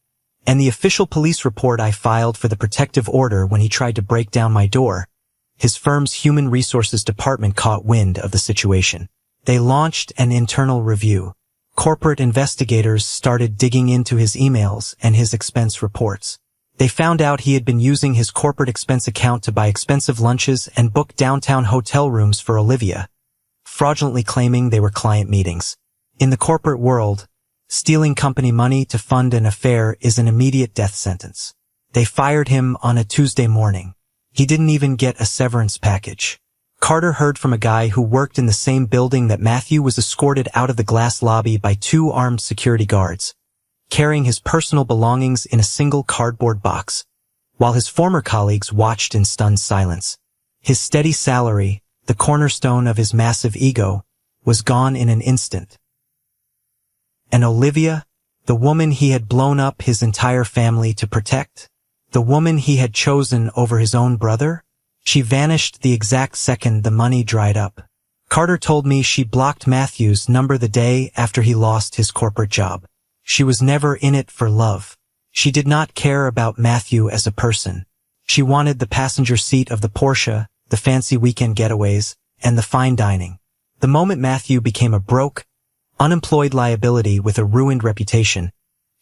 And the official police report I filed for the protective order when he tried to break down my door, his firm's human resources department caught wind of the situation. They launched an internal review. Corporate investigators started digging into his emails and his expense reports. They found out he had been using his corporate expense account to buy expensive lunches and book downtown hotel rooms for Olivia, fraudulently claiming they were client meetings. In the corporate world, stealing company money to fund an affair is an immediate death sentence. They fired him on a Tuesday morning. He didn't even get a severance package. Carter heard from a guy who worked in the same building that Matthew was escorted out of the glass lobby by 2 armed security guards, carrying his personal belongings in a single cardboard box, while his former colleagues watched in stunned silence. His steady salary, the cornerstone of his massive ego, was gone in an instant. And Olivia, the woman he had blown up his entire family to protect, the woman he had chosen over his own brother, she vanished the exact second the money dried up. Carter told me she blocked Matthew's number the day after he lost his corporate job. She was never in it for love. She did not care about Matthew as a person. She wanted the passenger seat of the Porsche, the fancy weekend getaways, and the fine dining. The moment Matthew became a broke, unemployed liability with a ruined reputation,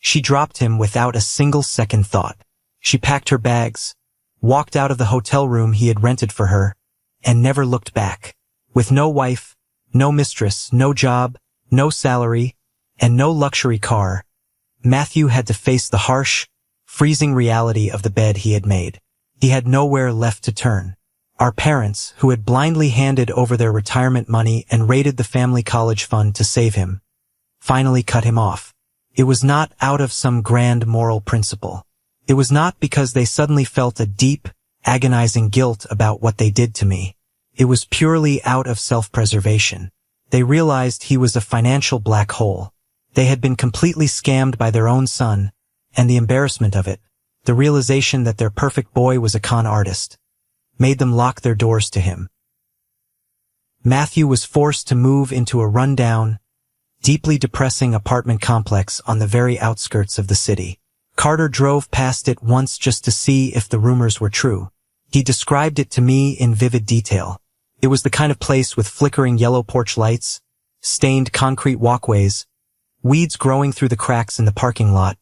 she dropped him without a single second thought. She packed her bags, walked out of the hotel room he had rented for her, and never looked back. With no wife, no mistress, no job, no salary, and no luxury car, Matthew had to face the harsh, freezing reality of the bed he had made. He had nowhere left to turn. Our parents, who had blindly handed over their retirement money and raided the family college fund to save him, finally cut him off. It was not out of some grand moral principle. It was not because they suddenly felt a deep, agonizing guilt about what they did to me. It was purely out of self-preservation. They realized he was a financial black hole. They had been completely scammed by their own son, and the embarrassment of it, the realization that their perfect boy was a con artist, made them lock their doors to him. Matthew was forced to move into a rundown, deeply depressing apartment complex on the very outskirts of the city. Carter drove past it once just to see if the rumors were true. He described it to me in vivid detail. It was the kind of place with flickering yellow porch lights, stained concrete walkways, weeds growing through the cracks in the parking lot,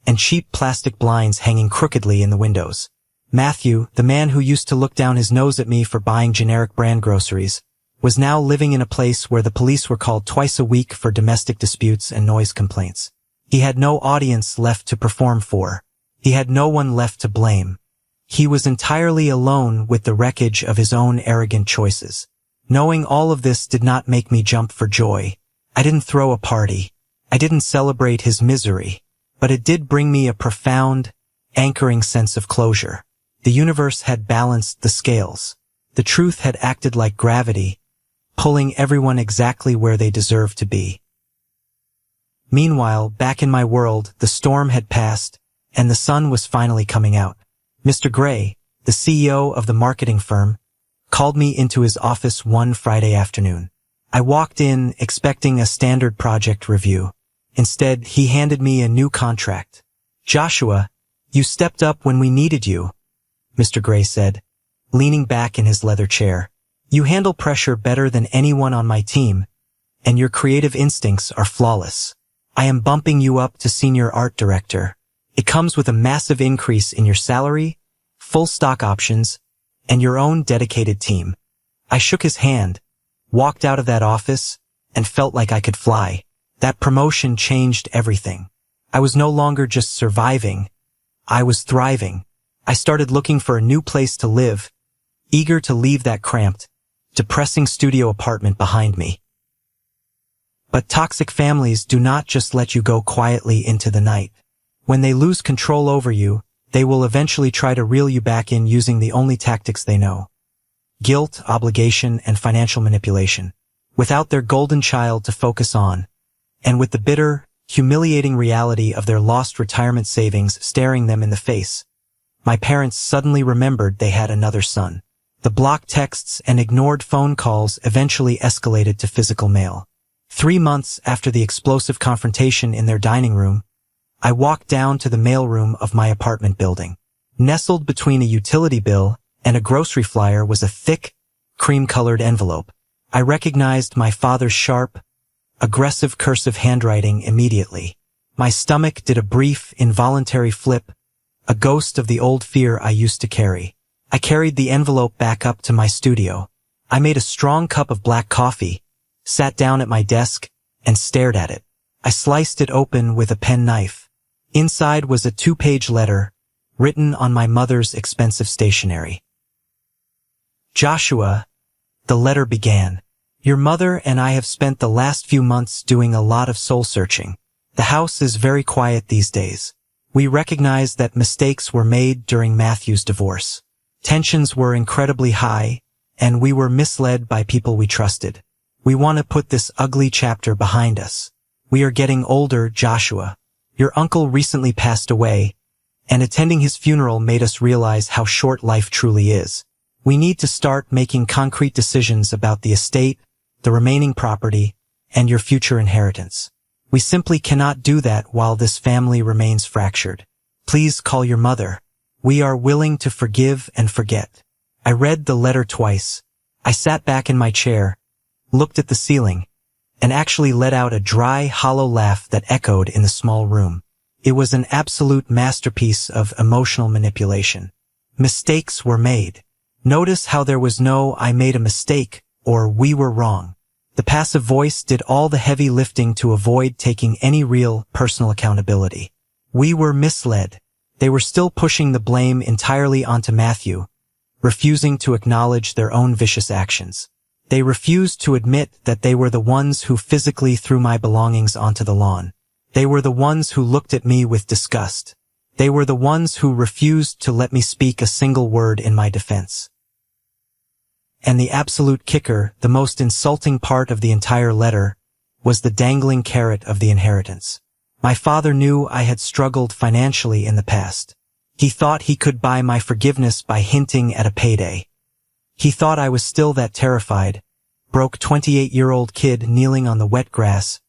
and cheap plastic blinds hanging crookedly in the windows. Matthew, the man who used to look down his nose at me for buying generic brand groceries, was now living in a place where the police were called twice a week for domestic disputes and noise complaints. He had no audience left to perform for. He had no one left to blame. He was entirely alone with the wreckage of his own arrogant choices. Knowing all of this did not make me jump for joy. I didn't throw a party. I didn't celebrate his misery. But it did bring me a profound, anchoring sense of closure. The universe had balanced the scales. The truth had acted like gravity, pulling everyone exactly where they deserved to be. Meanwhile, back in my world, the storm had passed, and the sun was finally coming out. Mr. Gray, the CEO of the marketing firm, called me into his office one Friday afternoon. I walked in, expecting a standard project review. Instead, he handed me a new contract. "Joshua, you stepped up when we needed you," Mr. Gray said, leaning back in his leather chair. "You handle pressure better than anyone on my team, and your creative instincts are flawless. I am bumping you up to senior art director. It comes with a massive increase in your salary, full stock options, and your own dedicated team." I shook his hand, walked out of that office, and felt like I could fly. That promotion changed everything. I was no longer just surviving. I was thriving. I started looking for a new place to live, eager to leave that cramped, depressing studio apartment behind me. But toxic families do not just let you go quietly into the night. When they lose control over you, they will eventually try to reel you back in using the only tactics they know: guilt, obligation, and financial manipulation. Without their golden child to focus on, and with the bitter, humiliating reality of their lost retirement savings staring them in the face, my parents suddenly remembered they had another son. The blocked texts and ignored phone calls eventually escalated to physical mail. 3 months after the explosive confrontation in their dining room, I walked down to the mailroom of my apartment building. Nestled between a utility bill and a grocery flyer was a thick, cream-colored envelope. I recognized my father's sharp, aggressive cursive handwriting immediately. My stomach did a brief, involuntary flip, a ghost of the old fear I used to carry. I carried the envelope back up to my studio. I made a strong cup of black coffee, sat down at my desk, and stared at it. I sliced it open with a penknife. Inside was a 2-page letter, written on my mother's expensive stationery. Joshua, the letter began. Your mother and I have spent the last few months doing a lot of soul-searching. The house is very quiet these days. We recognize that mistakes were made during Matthew's divorce. Tensions were incredibly high, and we were misled by people we trusted. We want to put this ugly chapter behind us. We are getting older, Joshua. Your uncle recently passed away, and attending his funeral made us realize how short life truly is. We need to start making concrete decisions about the estate, the remaining property, and your future inheritance. We simply cannot do that while this family remains fractured. Please call your mother. We are willing to forgive and forget. I read the letter twice. I sat back in my chair, looked at the ceiling, and actually let out a dry, hollow laugh that echoed in the small room. It was an absolute masterpiece of emotional manipulation. Mistakes were made. Notice how there was no "I made a mistake" or "we were wrong." The passive voice did all the heavy lifting to avoid taking any real, personal accountability. We were misled. They were still pushing the blame entirely onto Matthew, refusing to acknowledge their own vicious actions. They refused to admit that they were the ones who physically threw my belongings onto the lawn. They were the ones who looked at me with disgust. They were the ones who refused to let me speak a single word in my defense. And the absolute kicker, the most insulting part of the entire letter, was the dangling carrot of the inheritance. My father knew I had struggled financially in the past. He thought he could buy my forgiveness by hinting at a payday. He thought I was still that terrified, broke 28-year-old kid kneeling on the wet grass,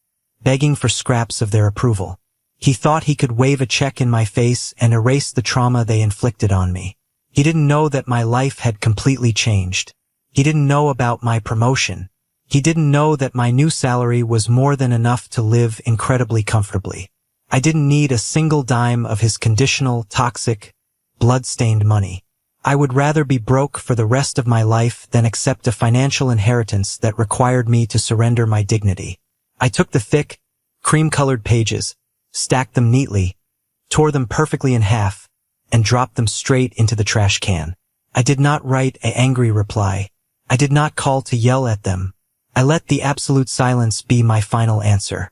begging for scraps of their approval. He thought he could wave a check in my face and erase the trauma they inflicted on me. He didn't know that my life had completely changed. He didn't know about my promotion. He didn't know that my new salary was more than enough to live incredibly comfortably. I didn't need a single dime of his conditional, toxic, blood-stained money. I would rather be broke for the rest of my life than accept a financial inheritance that required me to surrender my dignity. I took the thick, cream-colored pages, stacked them neatly, tore them perfectly in half, and dropped them straight into the trash can. I did not write an angry reply. I did not call to yell at them. I let the absolute silence be my final answer.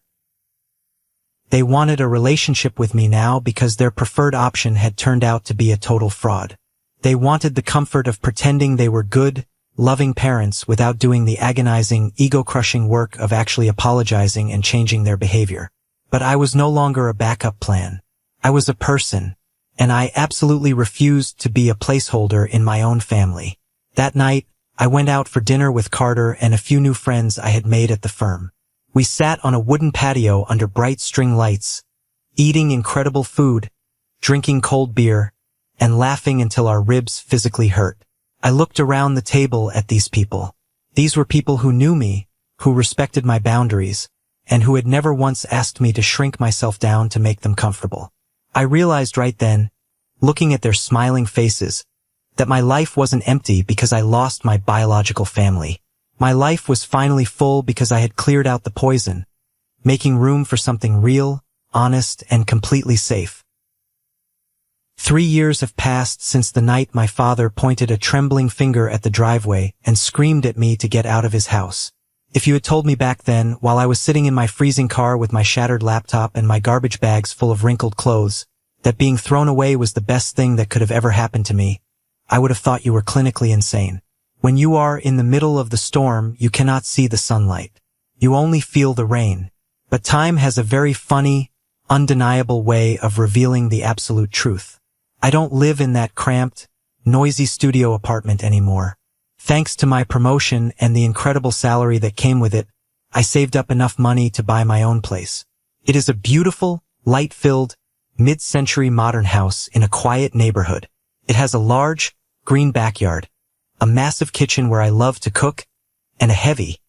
They wanted a relationship with me now because their preferred option had turned out to be a total fraud. They wanted the comfort of pretending they were good, loving parents without doing the agonizing, ego-crushing work of actually apologizing and changing their behavior. But I was no longer a backup plan. I was a person, and I absolutely refused to be a placeholder in my own family. That night, I went out for dinner with Carter and a few new friends I had made at the firm. We sat on a wooden patio under bright string lights, eating incredible food, drinking cold beer, and laughing until our ribs physically hurt. I looked around the table at these people. These were people who knew me, who respected my boundaries, and who had never once asked me to shrink myself down to make them comfortable. I realized right then, looking at their smiling faces, that my life wasn't empty because I lost my biological family. My life was finally full because I had cleared out the poison, making room for something real, honest, and completely safe. 3 years have passed since the night my father pointed a trembling finger at the driveway and screamed at me to get out of his house. If you had told me back then, while I was sitting in my freezing car with my shattered laptop and my garbage bags full of wrinkled clothes, that being thrown away was the best thing that could have ever happened to me, I would have thought you were clinically insane. When you are in the middle of the storm, you cannot see the sunlight. You only feel the rain. But time has a very funny, undeniable way of revealing the absolute truth. I don't live in that cramped, noisy studio apartment anymore. Thanks to my promotion and the incredible salary that came with it, I saved up enough money to buy my own place. It is a beautiful, light-filled, mid-century modern house in a quiet neighborhood. It has a large, green backyard, a massive kitchen where I love to cook, and a heavy,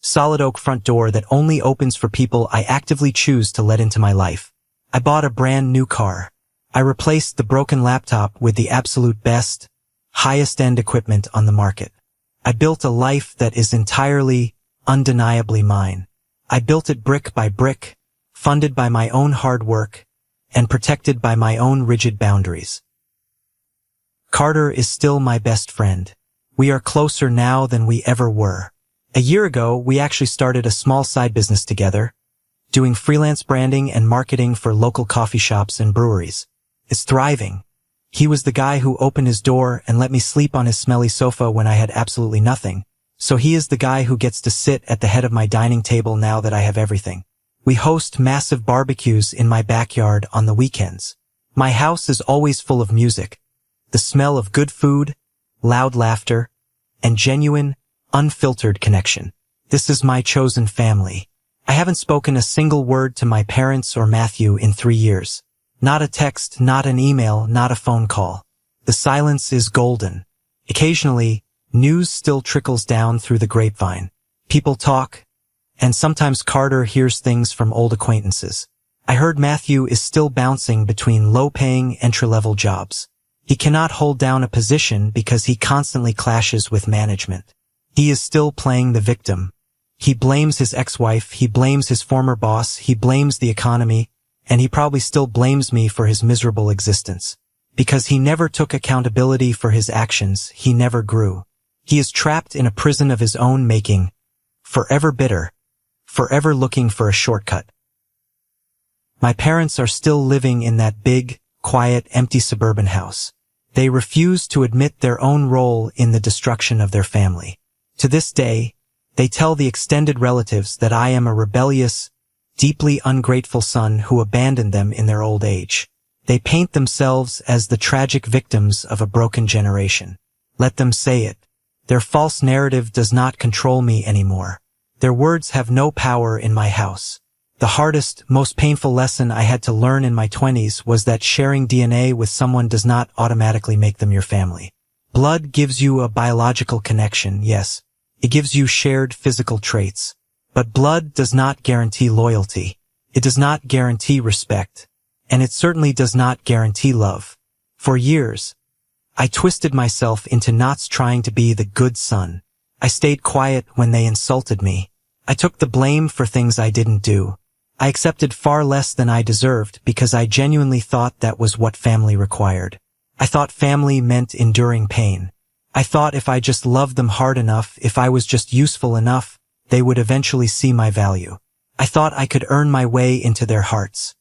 solid oak front door that only opens for people I actively choose to let into my life. I bought a brand new car. I replaced the broken laptop with the absolute best, highest-end equipment on the market. I built a life that is entirely, undeniably mine. I built it brick by brick, funded by my own hard work, and protected by my own rigid boundaries. Carter is still my best friend. We are closer now than we ever were. A year ago, we actually started a small side business together, doing freelance branding and marketing for local coffee shops and breweries. It's thriving. He was the guy who opened his door and let me sleep on his smelly sofa when I had absolutely nothing. So he is the guy who gets to sit at the head of my dining table now that I have everything. We host massive barbecues in my backyard on the weekends. My house is always full of music, the smell of good food, loud laughter, and genuine, unfiltered connection. This is my chosen family. I haven't spoken a single word to my parents or Matthew in 3 years. Not a text, not an email, not a phone call. The silence is golden. Occasionally, news still trickles down through the grapevine. People talk, and sometimes Carter hears things from old acquaintances. I heard Matthew is still bouncing between low-paying entry-level jobs. He cannot hold down a position because he constantly clashes with management. He is still playing the victim. He blames his ex-wife, he blames his former boss, he blames the economy, and he probably still blames me for his miserable existence. Because he never took accountability for his actions, he never grew. He is trapped in a prison of his own making, forever bitter, forever looking for a shortcut. My parents are still living in that big, quiet, empty suburban house. They refuse to admit their own role in the destruction of their family. To this day, they tell the extended relatives that I am a rebellious, deeply ungrateful son who abandoned them in their old age. They paint themselves as the tragic victims of a broken generation. Let them say it. Their false narrative does not control me anymore. Their words have no power in my house. The hardest, most painful lesson I had to learn in my 20s was that sharing DNA with someone does not automatically make them your family. Blood gives you a biological connection, yes. It gives you shared physical traits. But blood does not guarantee loyalty. It does not guarantee respect. And it certainly does not guarantee love. For years, I twisted myself into knots trying to be the good son. I stayed quiet when they insulted me. I took the blame for things I didn't do. I accepted far less than I deserved because I genuinely thought that was what family required. I thought family meant enduring pain. I thought if I just loved them hard enough, if I was just useful enough, they would eventually see my value. I thought I could earn my way into their hearts.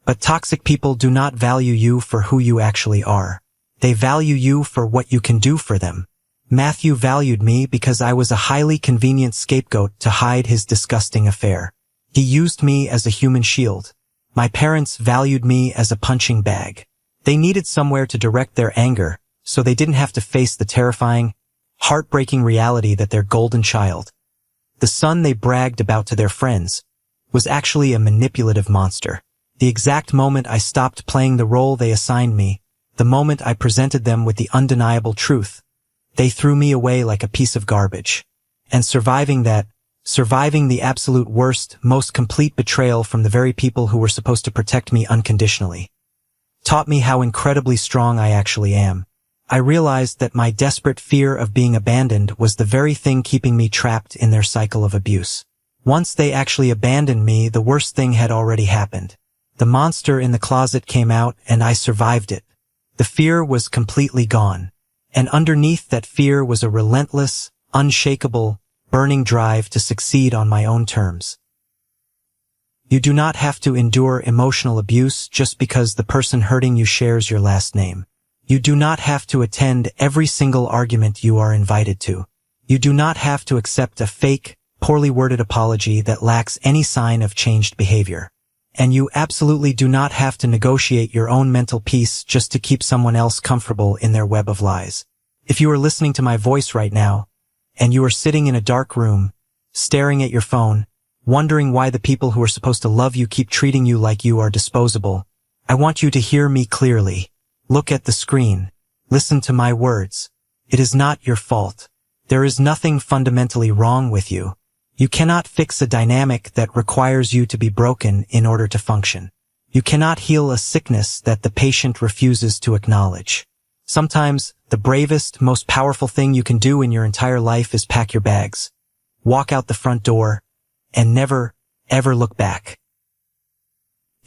But toxic people do not value you for who you actually are. They value you for what you can do for them. Matthew valued me because I was a highly convenient scapegoat to hide his disgusting affair. He used me as a human shield. My parents valued me as a punching bag. They needed somewhere to direct their anger, so they didn't have to face the terrifying, heartbreaking reality that their golden child, the son they bragged about to their friends, was actually a manipulative monster. The exact moment I stopped playing the role they assigned me, the moment I presented them with the undeniable truth, they threw me away like a piece of garbage. And surviving the absolute worst, most complete betrayal from the very people who were supposed to protect me unconditionally, taught me how incredibly strong I actually am. I realized that my desperate fear of being abandoned was the very thing keeping me trapped in their cycle of abuse. Once they actually abandoned me, the worst thing had already happened. The monster in the closet came out and I survived it. The fear was completely gone. And underneath that fear was a relentless, unshakable, burning drive to succeed on my own terms. You do not have to endure emotional abuse just because the person hurting you shares your last name. You do not have to attend every single argument you are invited to. You do not have to accept a fake, poorly worded apology that lacks any sign of changed behavior. And you absolutely do not have to negotiate your own mental peace just to keep someone else comfortable in their web of lies. If you are listening to my voice right now, and you are sitting in a dark room, staring at your phone, wondering why the people who are supposed to love you keep treating you like you are disposable. I want you to hear me clearly. Look at the screen. Listen to my words. It is not your fault. There is nothing fundamentally wrong with you. You cannot fix a dynamic that requires you to be broken in order to function. You cannot heal a sickness that the patient refuses to acknowledge. Sometimes, the bravest, most powerful thing you can do in your entire life is pack your bags, walk out the front door, and never, ever look back.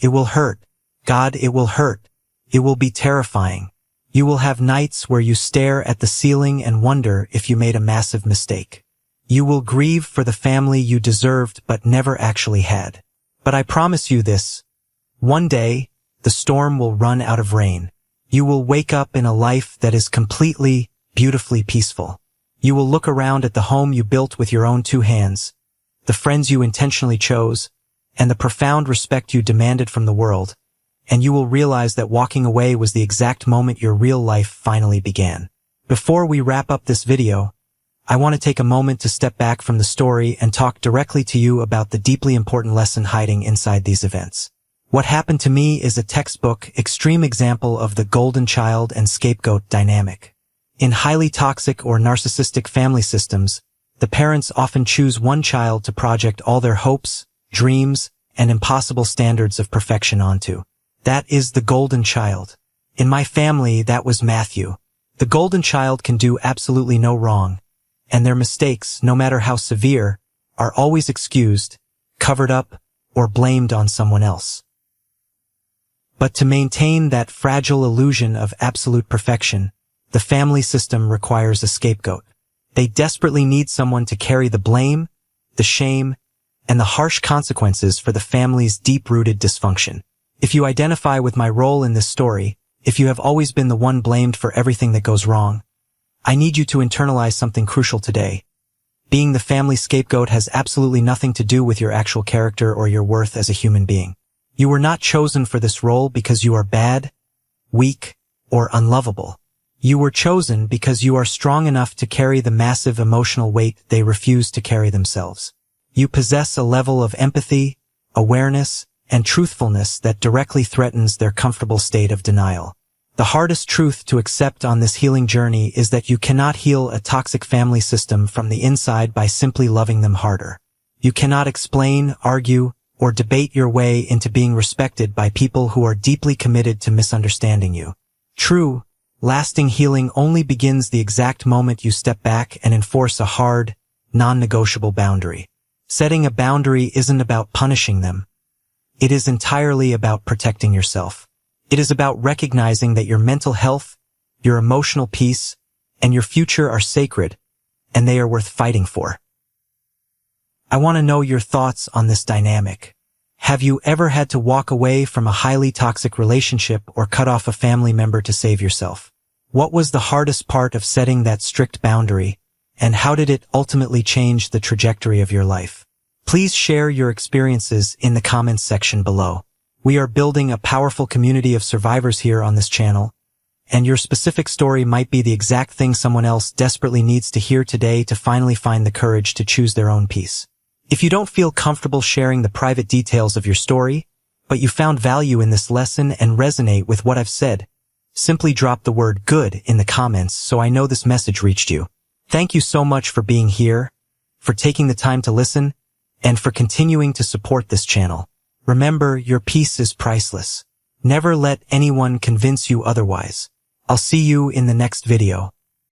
It will hurt. God, it will hurt. It will be terrifying. You will have nights where you stare at the ceiling and wonder if you made a massive mistake. You will grieve for the family you deserved but never actually had. But I promise you this. One day, the storm will run out of rain. You will wake up in a life that is completely, beautifully peaceful. You will look around at the home you built with your own two hands, the friends you intentionally chose, and the profound respect you demanded from the world, and you will realize that walking away was the exact moment your real life finally began. Before we wrap up this video, I want to take a moment to step back from the story and talk directly to you about the deeply important lesson hiding inside these events. What happened to me is a textbook, extreme example of the golden child and scapegoat dynamic. In highly toxic or narcissistic family systems, the parents often choose one child to project all their hopes, dreams, and impossible standards of perfection onto. That is the golden child. In my family, that was Matthew. The golden child can do absolutely no wrong, and their mistakes, no matter how severe, are always excused, covered up, or blamed on someone else. But to maintain that fragile illusion of absolute perfection, the family system requires a scapegoat. They desperately need someone to carry the blame, the shame, and the harsh consequences for the family's deep-rooted dysfunction. If you identify with my role in this story, if you have always been the one blamed for everything that goes wrong, I need you to internalize something crucial today. Being the family scapegoat has absolutely nothing to do with your actual character or your worth as a human being. You were not chosen for this role because you are bad, weak, or unlovable. You were chosen because you are strong enough to carry the massive emotional weight they refuse to carry themselves. You possess a level of empathy, awareness, and truthfulness that directly threatens their comfortable state of denial. The hardest truth to accept on this healing journey is that you cannot heal a toxic family system from the inside by simply loving them harder. You cannot explain, argue, or debate your way into being respected by people who are deeply committed to misunderstanding you. True, lasting healing only begins the exact moment you step back and enforce a hard, non-negotiable boundary. Setting a boundary isn't about punishing them. It is entirely about protecting yourself. It is about recognizing that your mental health, your emotional peace, and your future are sacred, and they are worth fighting for. I want to know your thoughts on this dynamic. Have you ever had to walk away from a highly toxic relationship or cut off a family member to save yourself? What was the hardest part of setting that strict boundary, and how did it ultimately change the trajectory of your life? Please share your experiences in the comments section below. We are building a powerful community of survivors here on this channel, and your specific story might be the exact thing someone else desperately needs to hear today to finally find the courage to choose their own peace. If you don't feel comfortable sharing the private details of your story, but you found value in this lesson and resonate with what I've said, simply drop the word "good" in the comments so I know this message reached you. Thank you so much for being here, for taking the time to listen, and for continuing to support this channel. Remember, your peace is priceless. Never let anyone convince you otherwise. I'll see you in the next video.